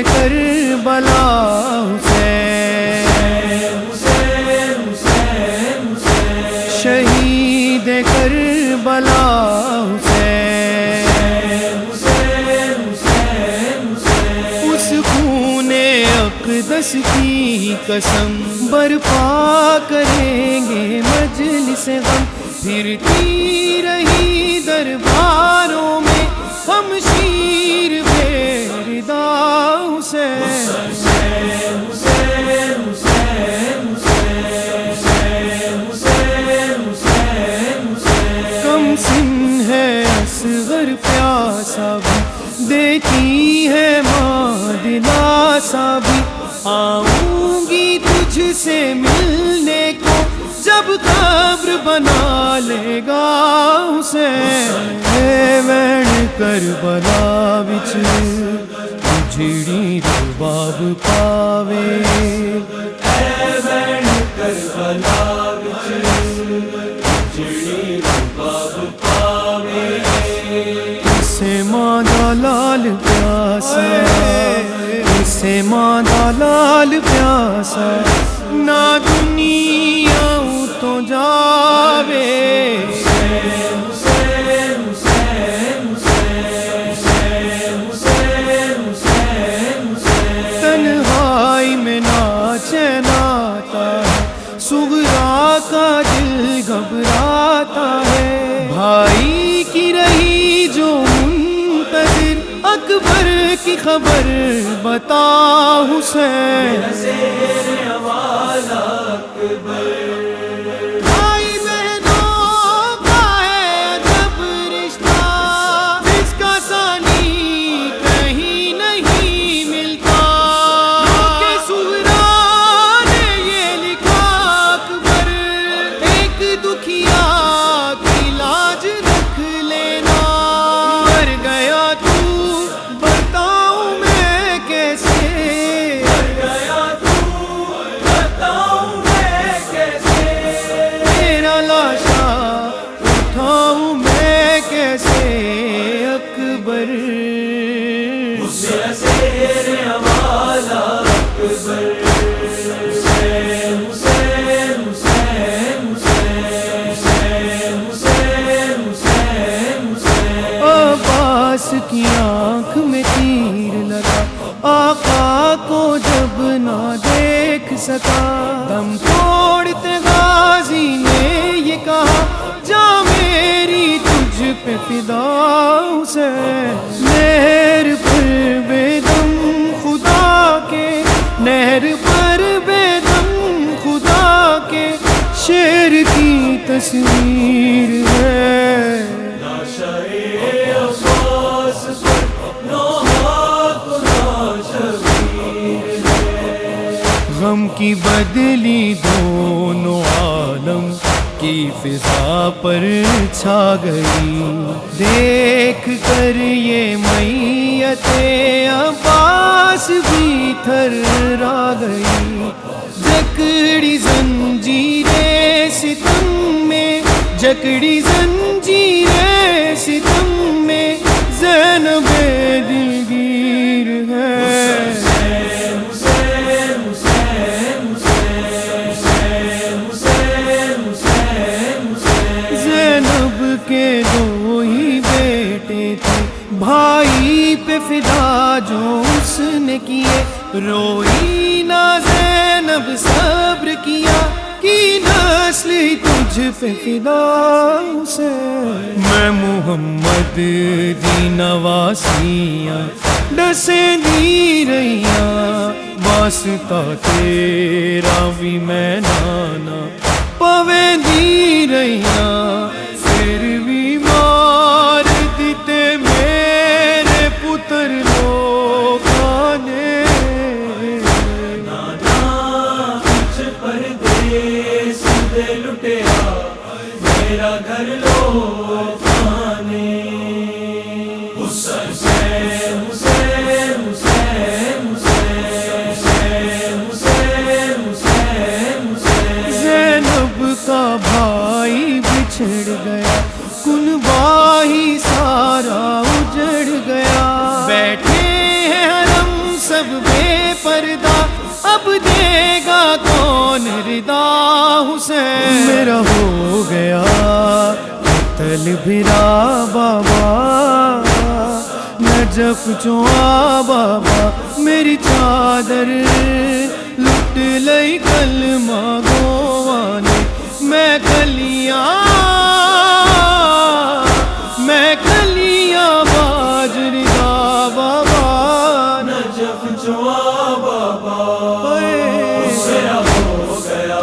کربلا شہید کربلا اس خون اقدس کی قسم برپا کریں گے مجلس غم پھرتی رہی درباروں میں ہم شیر بیردا کم سن ہے اصغر پیاسا بھی دیتی ہے ماں دلاسا بھی آؤں گی تجھ سے ملنے کو جب قبر بنا لے گا وین کربلا وچ اجڑی رباب پاوے وین کربلا وچ اجڑی رباب پاوے اسے ماں دا لال پیاسا اسے ماں دا لال پیاسا نہ دنیا تو جاوے تنہائی میں ناچین آتا ہے صغرا کا دل گھبراتا ہے بھائی کی رہی جو منتظر اکبر کی خبر بتا حسین بھائی بہنوں کا ہے عجب رشتہ جس کا ثانی کہیں نہیں ملتا کہ صغرا نے یہ لکھا اکبر ایک دکھیا کی لاج رکھ لینا مر گیا تو بتاؤں میں کیسے اکبر عباس کی آنکھ میں تیر لگا آقا کو جب نہ دیکھ سکا دم توڑتے غازی نے یہ کہا جا میری تجھ پہ فدا حسین نہر پر بے دم خدا کے نہر پر بے دم خدا کے شیر کی تصویر ہے غم کی بدلی دونوں عالم کی فضا پر چھا گئی دیکھ کر یہ میت عباس بھی تھرا گئی جکڑی زنجیریں ستم میں جکڑی زنجیریں ستم میں زینب دلگیر ہے کے دو ہی بیٹے تھے بھائی پہ فدا جو اس نے کیے روئی نہ زینب صبر کیا کی نسل تجھ پہ فدا سے میں محمد دی نواسیاں ڈسے دی رہیاں واسطہ تیرا بھی میں نانا پوے دی رہیاں پھر بھی مار دیتے میرے پتر لوگوں نے نانا کچھ پردیس دے لٹیا میرا گھر لوگوں نے حسین حسین حسین حسین زینب کا بھائی بچھڑ پردہ اب دے گا کون ردا حسین میرا ہو گیا قتل بھرا بابا نجف چوا بابا میری چادر لٹ لئی کلمہ گوانے میں کلیاں باجری دا بابا نجف چوا بابا میرا ہو گیا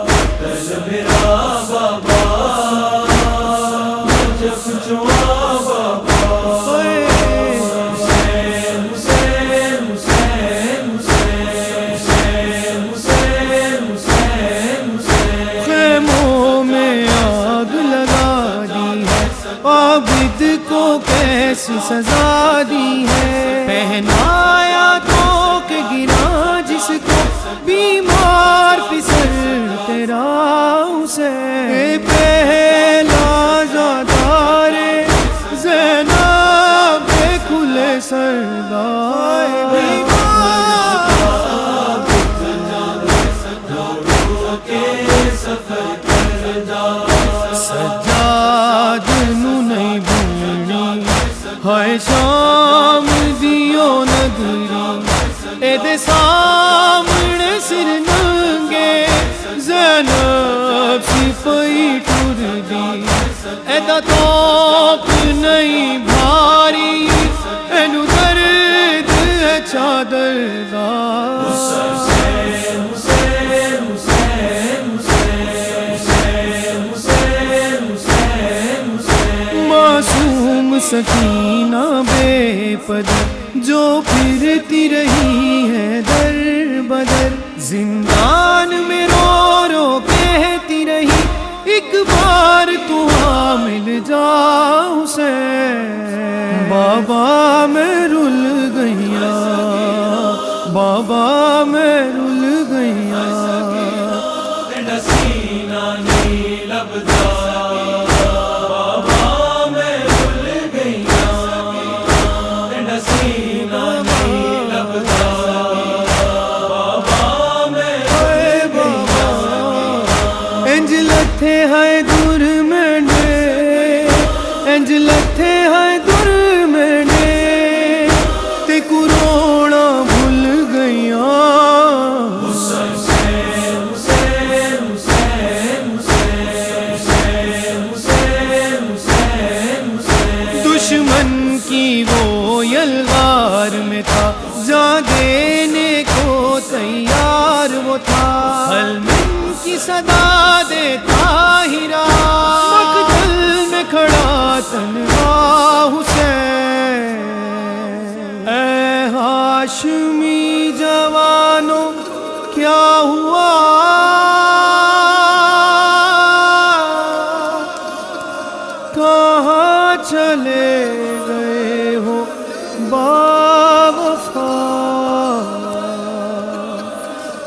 قتل بھرا بابا نجف چوا بابا حسین حسین حسین حسین حسین حسین حسین خیموں میں آگ لگا دی ہے عابد کو کیسی سزا دی ہے پہنایا تو کہ گرا جس کو بیمار پسر تیرا حسین پہلا زادار زینب کھلے سردار سجاد نو نہیں بھولنی ہائے شام دیو نگری اے دے سامنے سر ننگے زینب سپاہی ٹر دی اے دا توپ نہیں بھاری اینو درد ہے چادر دا معصوم سکینہ بے پدر جو پھرتی رہی ہے در بدر زندان میں رو رو کہتی رہی ایک بار تو مل جا حسین بابا میں رل گیا بابا میں رل گیا سینہ نہیں لبدا لتھے ہے دور میں نے انج لتھے ہے دور میں نے تے کروڑا بھول گیا حسین حسین حسین حسین حسین حسین دشمن کی وہ یلغار میں تھا جان دینے کو تیار وہ تھا حلمن کی صدا دیتا ہیرا مقتل میں کھڑا تنہا حسین اے ہاشمی جوانوں کیا ہوا کہاں چلے گئے ہو باوفا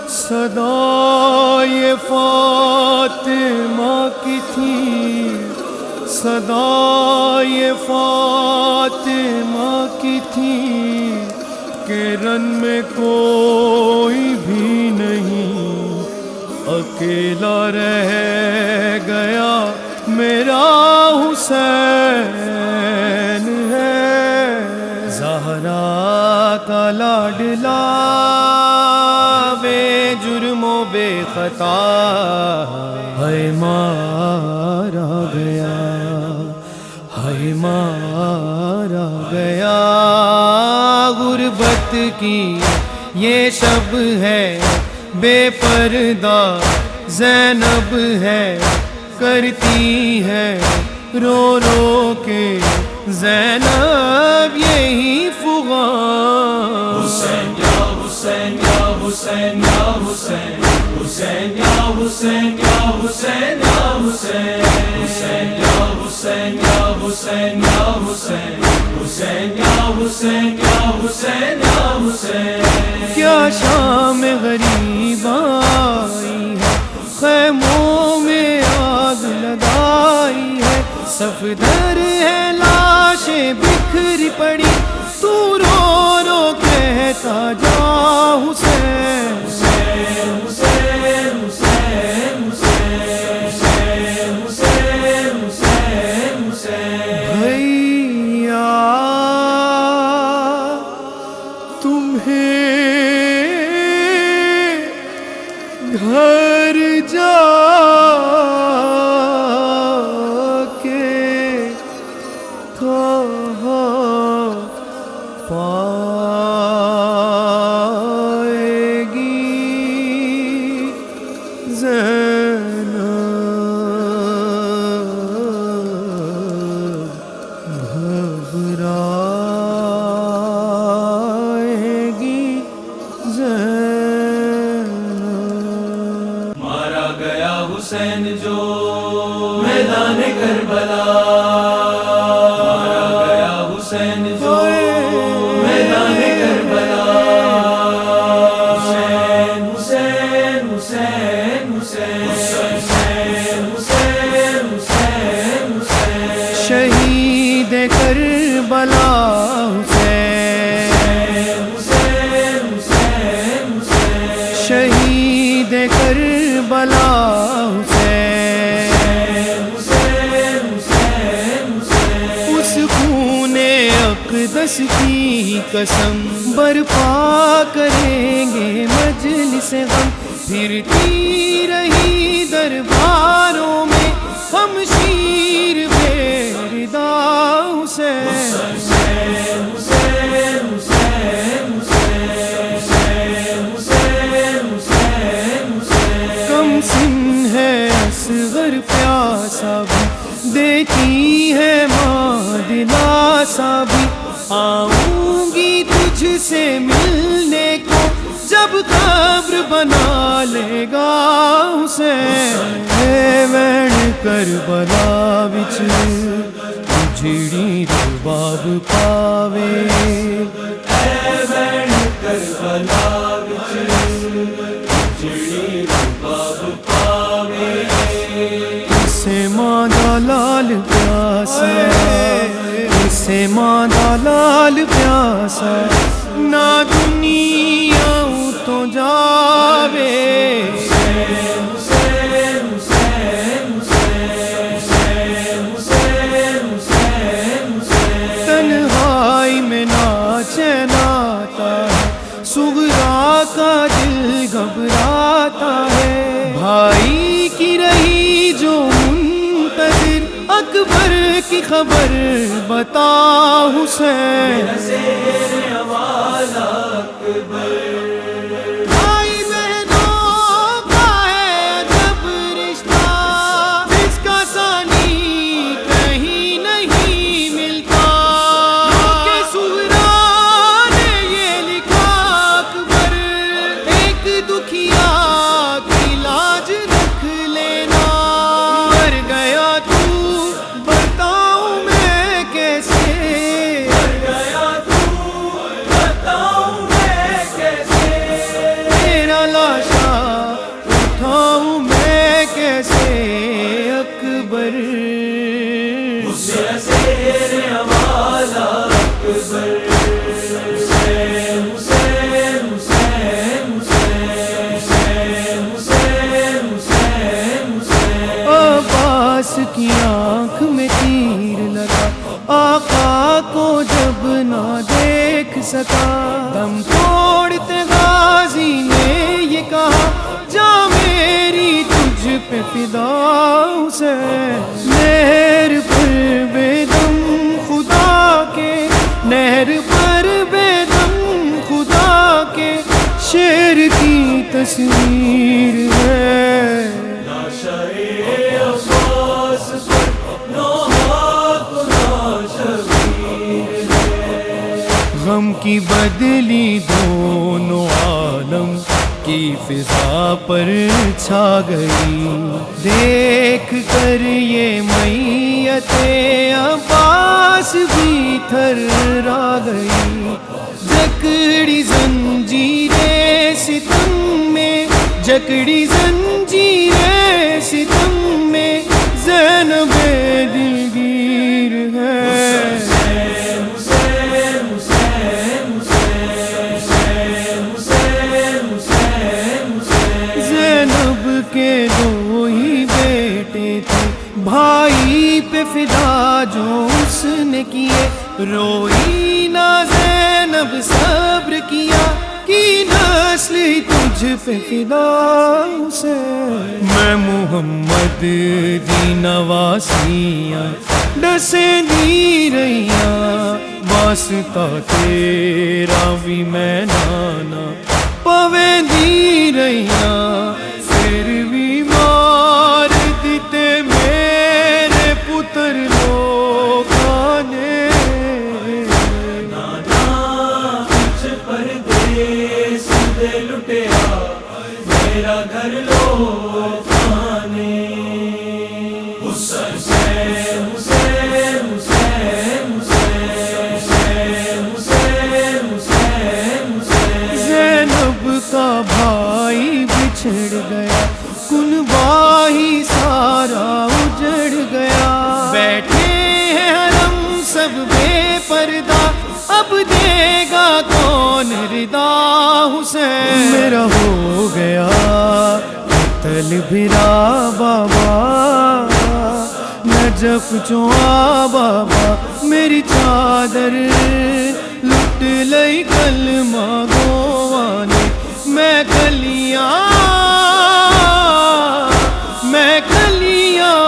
صدا یہ فاطمہ کی تھی صدا یہ فاطمہ کی تھی کہ رن میں کوئی بھی نہیں اکیلا رہ گیا میرا حسین ہے زہرا کا لاڈلا بے جرم و بے خطا ہے مارا گیا ہے مارا گیا غربت کی یہ شب ہے بے پردہ زینب ہے کرتی ہے رو رو کے زینب یہی فغان حسین یا حسین یا حسین یا حسین حسین یا حسین یا حسین یا حسین حسین یا حسین یا حسین یا حسین حسین یا حسین یا حسین یا حسین کیا شام غریب آئی ہے خیموں میں آگ لگائی ہے صفدر ہے لاشیں بکھری پڑی تو رو رو کہتا جا تمہیں گھر جا کے کہاں پائے گی زینب، گھبرائے گی زینب۔ مارا گیا حسین جو میدان کربلا، مارا گیا حسین جو میدان کربلا، حسین حسین حسین حسین حسین حسین حسین حسین، شہید کربلا حسین، شہید کربلا حسین، اس خون اقدس کی قسم برپا کریں گے مجلس غم، پھرتی رہی درباروں میں ہم شیر بے ردا حسین، کم سن ہے اصغر پیاسا بھی، دیتی ہے ماں دلاسا بھی، آؤں گی تجھ سے ملنے کو جب قبر بنا لے گا حسین، اے وین کربلا وچ اجڑی رباب پاوے، اے وین کربلا وچ اجڑی رباب پاوے، اسے ماں دا لال پیاسا، اسے ماں دا لال پیاسا، نہ دنیا تو جاوے، تنہائی میں ناچے ناتا ہے، صغرا کا دل گھبراتا ہے، بھائی کی رہی جو منتظر اکبر کی خبر بتا حسین، زیر آواز اکبر، بھائی بہنوں کا ہے عجب رشتہ، اس کا ثانی کہیں نہیں ملتا، کہ صغرا نے یہ لکھا اکبر، ایک دکھیا کی لاج رکھ لینا، مر گیا تو بتاؤں میں کیسے، مر گیا تو بتاؤں میں کیسے، تیرا لاشا اٹھاؤں میں کیسے اکبر، زیر آواز اکبر، حسین حسین حسین حسین حسین حسین حسین، عباس کی آنکھ میں تیر لگا، آقا کو جب نہ دیکھ سکا، دم توڑتے غازی نے یہ کہا، جا میری تجھ پہ فدا حسین، نہر پر بے دم خدا کے، نہر پر بے دم خدا کے، شیر کی تصویر ہے، عباس پر نوحات ناشبیر ہے، غم کی بدلی دونوں عالم کی فضا پر چھا گئی، دیکھ کر یہ میت عباس بھی تھرا گئی، جکڑی زنجیریں ستم میں، جکڑی زنجیریں ستم میں، زینب دلگیر ہے، زینب کے دو ہی بیٹے تھے، بھائی پہ فدا جو اس نے کیے، روئی نہ زینب صبر کیا، تجھ پہ فدا حسین میں محمد دی نواسیاں دسے دی رہیاں واسطہ تیرا بھی میں نانا پویں دی رہیاں پھر بھی مار دیتے میرے پتر لوگاں نے نانا کچھ پردیس دے لٹیا میرا گھر لوگاں نے حسین حسین حسین زینب کا بھائی بچھڑ گیا کنبہ ہی سارا اجڑ گیا بیٹھے ہیں حرم سب بے پردہ اب دے گا کون ردا حسین میرا ہو گیا قتل بھرا بابا نجف چوا بابا میری چادر لٹ لئی کلمہ گواں نے میں کلیاں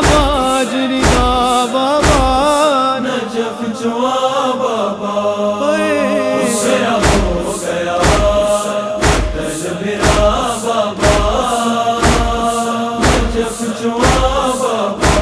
باجری دا بابا نجف چوا بابا میرا ہو گیا قتل بھرا بابا نجف چوا بابا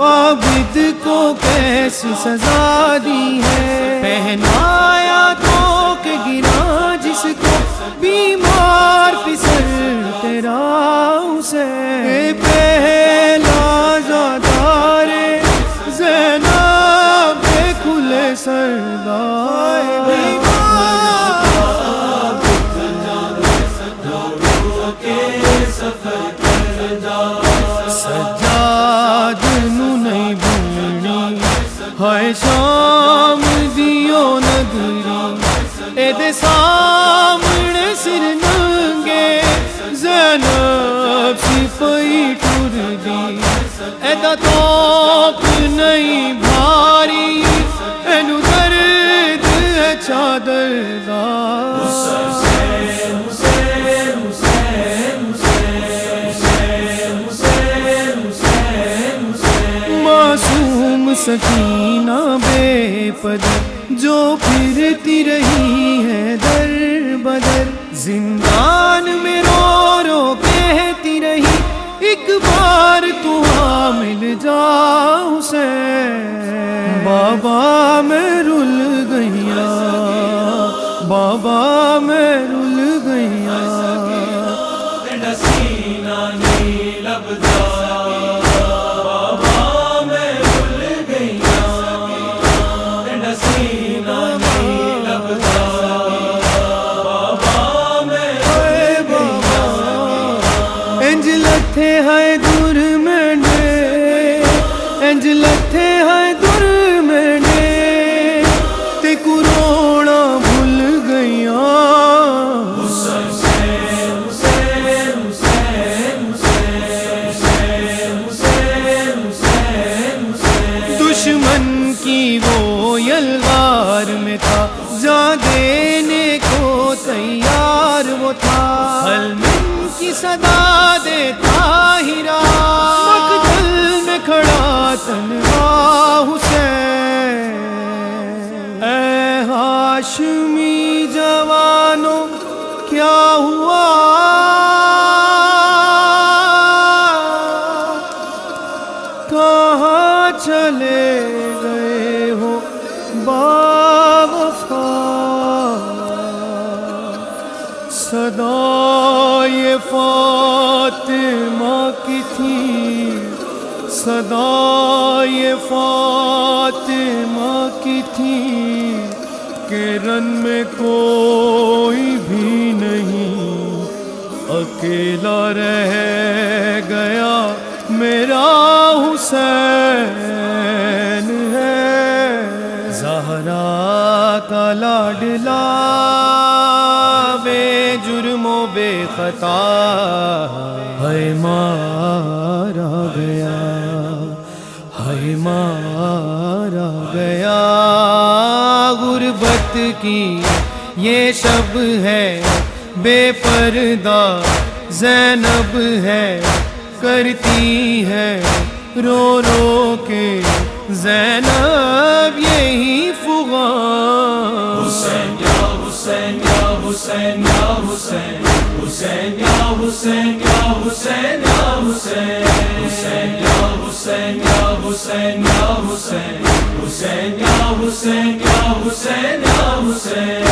عابد کو کیسی سزا دی ہے پہنایا تو کہ گرا جس کو بیمار پسر تیرا حسین پہلا زادار زینب کھلے سردار سجاد نو نہیں بھولنی ہائے شام دیو نگری اے دے سامنے سر ننگے زینب سپاہی ٹر دی اے دا توپ نہیں بھاری اینو درد ہے چادر دا معصوم سکینہ بے پدر جو پھرتی رہی ہے در بدر زندان میں رو رو کہتی رہی ایک بار تو مل جا حسین بابا میں رل گئیا بابا میں رل گئیا سینہ نہیں لبدا ہے دور میں نے انج لتھے ہے دور میں نے تے کروڑا بھول گئیاں دشمن کی وہ یلغار میں تھا جان دینے کو تیار وہ تھا حلم کی صدا دیتا ہیرا مقتل میں کھڑا تنہا حسین اے ہاشمی جوانوں کیا ہوا کہاں چلے گئے ہو باوفا صدا یہ فاطمہ کی تھی صدا یہ فاطمہ کی تھی کہ رن میں کوئی بھی نہیں اکیلا رہ گیا میرا حسین ہے زہرا کا لاڈلا بے جرم و بے خطا ہے مارا گیا، ہے مارا گیا۔ غربت کی یہ شب ہے، بے پردہ زینب ہے، کرتی ہے رو رو کے زینب یہی فغان۔ حسین یا حسین یا حسین یا حسین، حسین یا حسین یا حسین یا حسین، حسین یا حسین یا حسین یا حسین، حسین یا حسین یا حسین یا حسین۔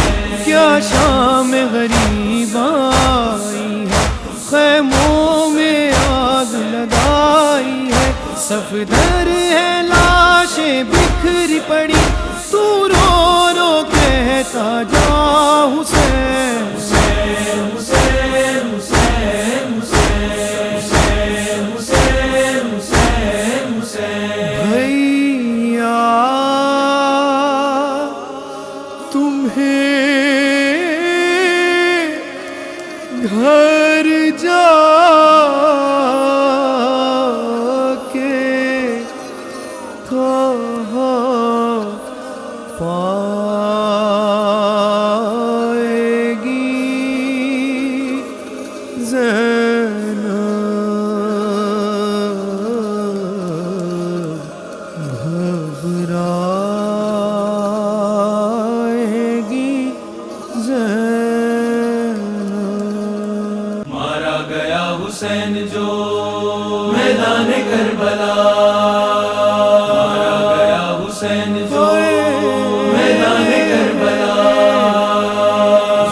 کیا شام غریب آئی ہے، خیموں میں آگ لگائی ہے، صفدر ہے لاشیں بکھری پڑی، تو رو رو کہتا جا حسین، حسین حسین حسین حسین حسین حسین حسین۔ بھیا تمہیں گھر جا کے کہاں پائے گی زینب، گھبرائے گی زینب۔ مارا گیا حسین جو میدان کربلا، مارا گیا حسین جو میدان کربلا،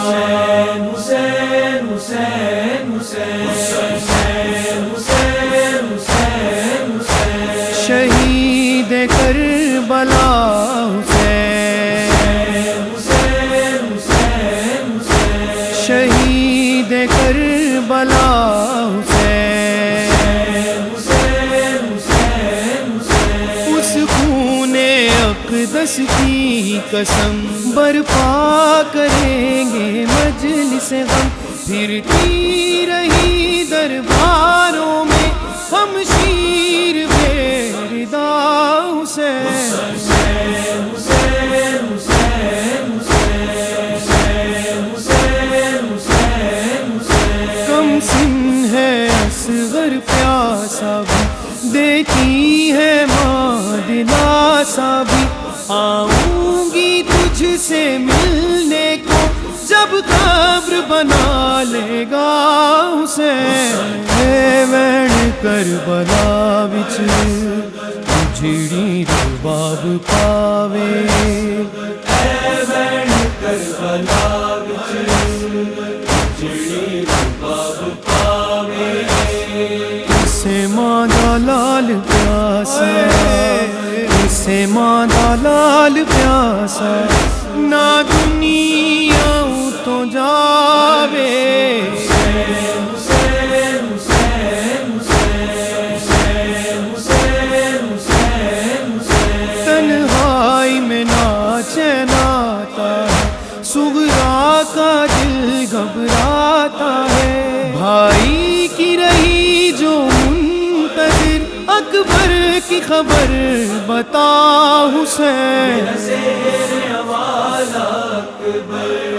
حسین حسین حسین حسین حسین حسین حسین حسین۔ شہید کربلا حسین، حسین حسین حسین، شہید کربلا حسین، حسین حسین حسین۔ اس خون اقدس کی قسم برپا کریں گے مجلس غم، پھرتی رہی درباروں میں ہم شیر بے ردا حسین، حسین حسین حسین حسین حسین حسین حسین۔ کم سن ہے اصغر پیاسا بھی، دیتی ہے ماں دلاسا بھی، آؤں گی تجھ سے ملنے کو جب قبر بنا لے گا حسین۔ اے وین کربلا وچ جڑی رباب پاوے، اے وین کربلا وچ جڑی رباب پاوے، اسے ماں دا لال پیاسا، اسے ماں دا لال پیاسا، نہ دنیا تو جاوے۔ حسین حسین حسین حسین حسین حسین حسین۔ تنہائی میں ناچین آتا ہے، صغرا کا دل گھبراتا ہے، بھائی کی رہی جو منتظر، اکبر کی خبر بتا حسین۔ زیر حوالہ اکبر